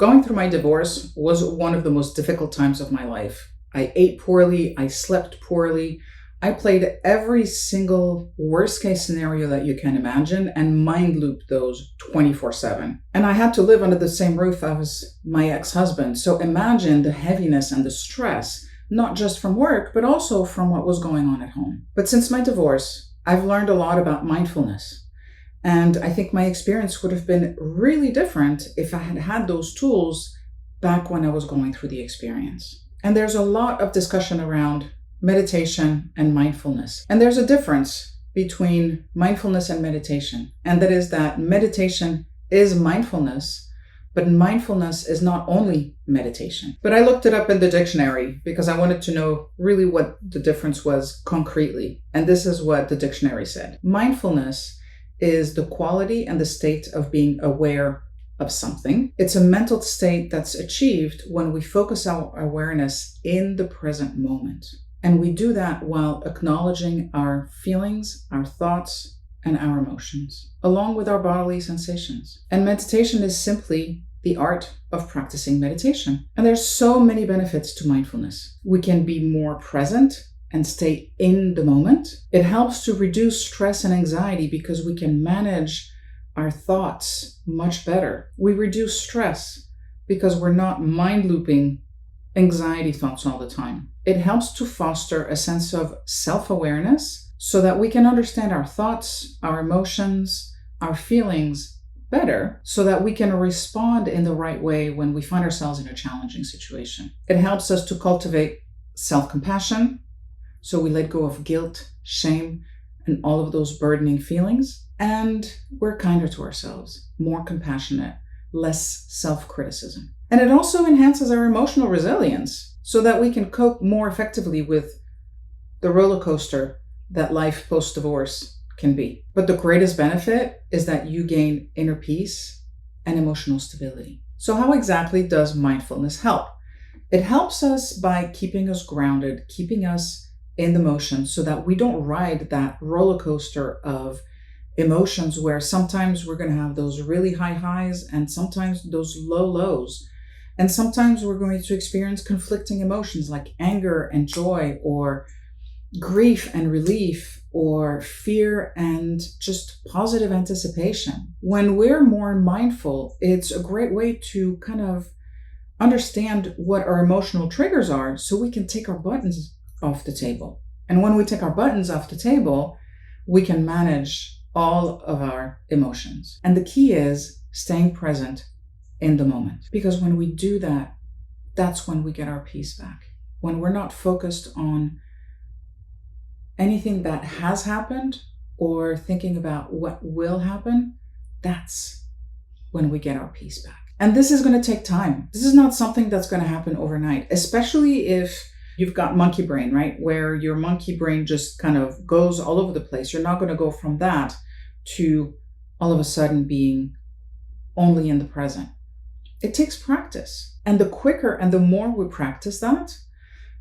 Going through my divorce was one of the most difficult times of my life. I ate poorly, I slept poorly. I played every single worst case scenario that you can imagine and mind looped those 24/7. And I had to live under the same roof as my ex-husband. So imagine the heaviness and the stress, not just from work, but also from what was going on at home. But since my divorce, I've learned a lot about mindfulness. And I think my experience would have been really different if I had had those tools back when I was going through the experience. And there's a lot of discussion around meditation and mindfulness. And there's a difference between mindfulness and meditation. And that is that meditation is mindfulness, but mindfulness is not only meditation. But I looked it up in the dictionary because I wanted to know really what the difference was concretely. And this is what the dictionary said. Mindfulness is the quality and the state of being aware of something. It's a mental state that's achieved when we focus our awareness in the present moment. And we do that while acknowledging our feelings, our thoughts, and our emotions, along with our bodily sensations. And meditation is simply the art of practicing meditation. And there's so many benefits to mindfulness. We can be more present and stay in the moment. It helps to reduce stress and anxiety because we can manage our thoughts much better. We reduce stress because we're not mind looping anxiety thoughts all the time. It helps to foster a sense of self-awareness so that we can understand our thoughts, our emotions, our feelings better so that we can respond in the right way when we find ourselves in a challenging situation. It helps us to cultivate self-compassion. So we let go of guilt, shame, and all of those burdening feelings. And we're kinder to ourselves, more compassionate, less self-criticism. And it also enhances our emotional resilience so that we can cope more effectively with the roller coaster that life post-divorce can be. But the greatest benefit is that you gain inner peace and emotional stability. So how exactly does mindfulness help? It helps us by keeping us grounded, keeping us in the motion so that we don't ride that roller coaster of emotions where sometimes we're going to have those really high highs and sometimes those low lows. And sometimes we're going to experience conflicting emotions like anger and joy, or grief and relief, or fear and just positive anticipation. When we're more mindful, it's a great way to kind of understand what our emotional triggers are so we can take our buttons off the table. And when we take our buttons off the table, we can manage all of our emotions. And the key is staying present in the moment. Because when we do that, that's when we get our peace back. When we're not focused on anything that has happened or thinking about what will happen, that's when we get our peace back. And this is going to take time. This is not something that's going to happen overnight, especially if you've got monkey brain, right? Where your monkey brain just kind of goes all over the place. You're not going to go from that to all of a sudden being only in the present. It takes practice. And the quicker and the more we practice that,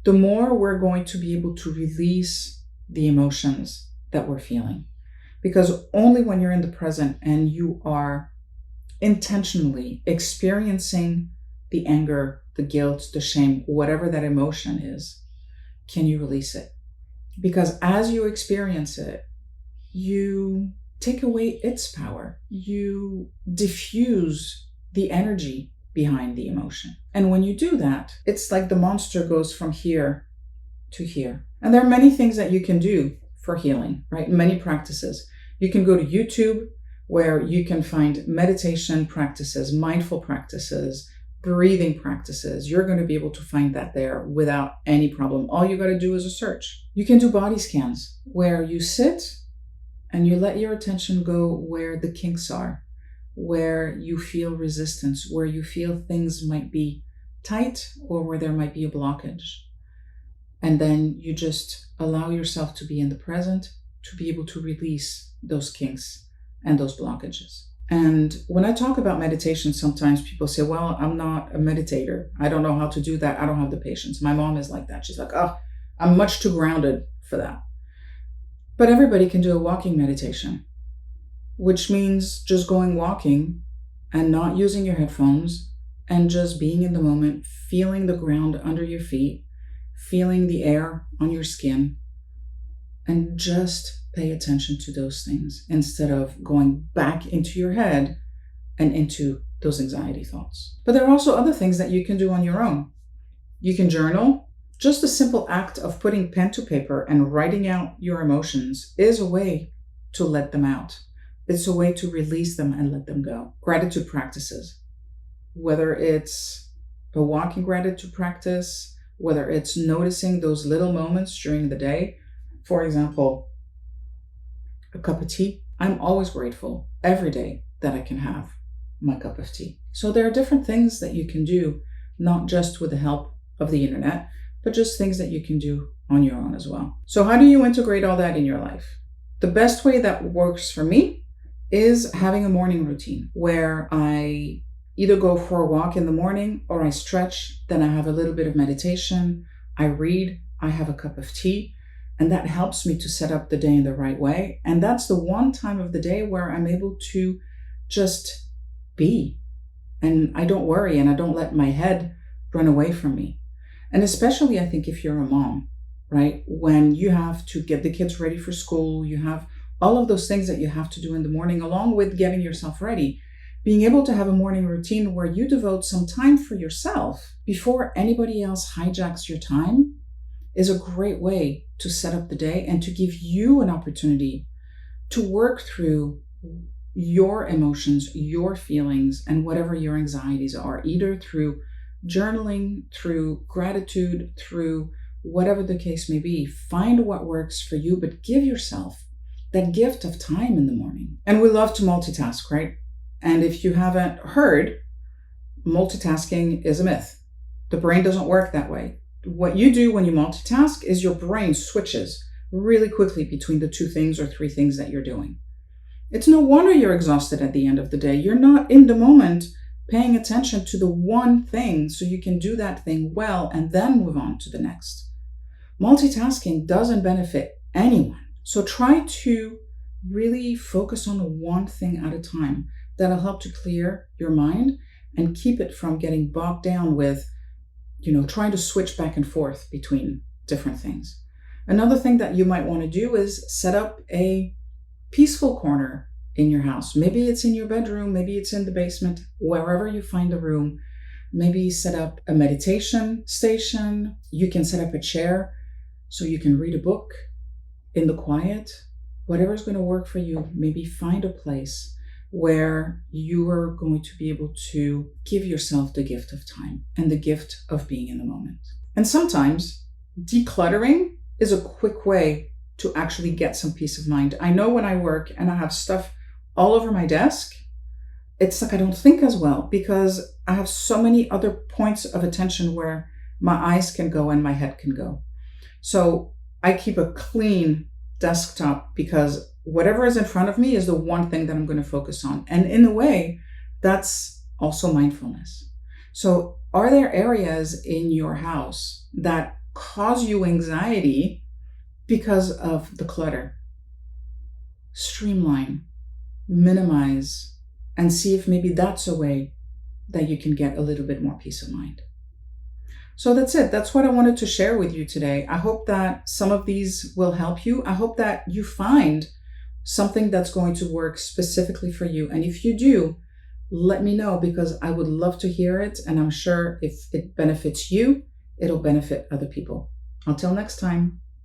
the more we're going to be able to release the emotions that we're feeling. Because only when you're in the present and you are intentionally experiencing the anger, the guilt, the shame, whatever that emotion is, can you release it. Because as you experience it, you take away its power. You diffuse the energy behind the emotion. And when you do that, it's like the monster goes from here to here. And there are many things that you can do for healing, right? Many practices. You can go to YouTube where you can find meditation practices, mindful practices, breathing practices. You're going to be able to find that there without any problem. All you got to do is a search. You can do body scans where you sit and you let your attention go where the kinks are, where you feel resistance, where you feel things might be tight or where there might be a blockage. And then you just allow yourself to be in the present, to be able to release those kinks and those blockages. And when I talk about meditation, sometimes people say, well, I'm not a meditator. I don't know how to do that. I don't have the patience. My mom is like that. She's like, oh, I'm much too grounded for that. But everybody can do a walking meditation, which means just going walking and not using your headphones and just being in the moment, feeling the ground under your feet, feeling the air on your skin, and just pay attention to those things instead of going back into your head and into those anxiety thoughts. But there are also other things that you can do on your own. You can journal. Just the simple act of putting pen to paper and writing out your emotions is a way to let them out. It's a way to release them and let them go. Gratitude practices, whether it's a walking gratitude practice, whether it's noticing those little moments during the day. For example, a cup of tea. I'm always grateful every day that I can have my cup of tea. So there are different things that you can do, not just with the help of the internet, but just things that you can do on your own as well. So how do you integrate all that in your life? The best way that works for me is having a morning routine where I either go for a walk in the morning or I stretch, then I have a little bit of meditation, I read, I have a cup of tea, and that helps me to set up the day in the right way. And that's the one time of the day where I'm able to just be, and I don't worry and I don't let my head run away from me. And especially, I think, if you're a mom, right? When you have to get the kids ready for school, you have all of those things that you have to do in the morning, along with getting yourself ready. Being able to have a morning routine where you devote some time for yourself before anybody else hijacks your time is a great way to set up the day and to give you an opportunity to work through your emotions, your feelings, and whatever your anxieties are, either through journaling, through gratitude, through whatever the case may be. Find what works for you, but give yourself that gift of time in the morning. And we love to multitask, right? And if you haven't heard, multitasking is a myth. The brain doesn't work that way. What you do when you multitask is your brain switches really quickly between the two things or three things that you're doing. It's no wonder you're exhausted at the end of the day. You're not in the moment paying attention to the one thing so you can do that thing well and then move on to the next. Multitasking doesn't benefit anyone. So try to really focus on one thing at a time. That'll help to clear your mind and keep it from getting bogged down with, trying to switch back and forth between different things. Another thing that you might want to do is set up a peaceful corner in your house. Maybe it's in your bedroom, maybe it's in the basement, wherever you find a room. Maybe set up a meditation station. You can set up a chair so you can read a book in the quiet. Whatever's going to work for you. Maybe find a place where you are going to be able to give yourself the gift of time and the gift of being in the moment. And sometimes decluttering is a quick way to actually get some peace of mind. I know when I work and I have stuff all over my desk, it's like I don't think as well because I have so many other points of attention where my eyes can go and my head can go. So I keep a clean desktop because whatever is in front of me is the one thing that I'm going to focus on. And in a way, that's also mindfulness. So are there areas in your house that cause you anxiety because of the clutter? Streamline, minimize, and see if maybe that's a way that you can get a little bit more peace of mind. So that's it. That's what I wanted to share with you today. I hope that some of these will help you. I hope that you find something that's going to work specifically for you. And if you do, let me know because I would love to hear it. And I'm sure if it benefits you, it'll benefit other people. Until next time.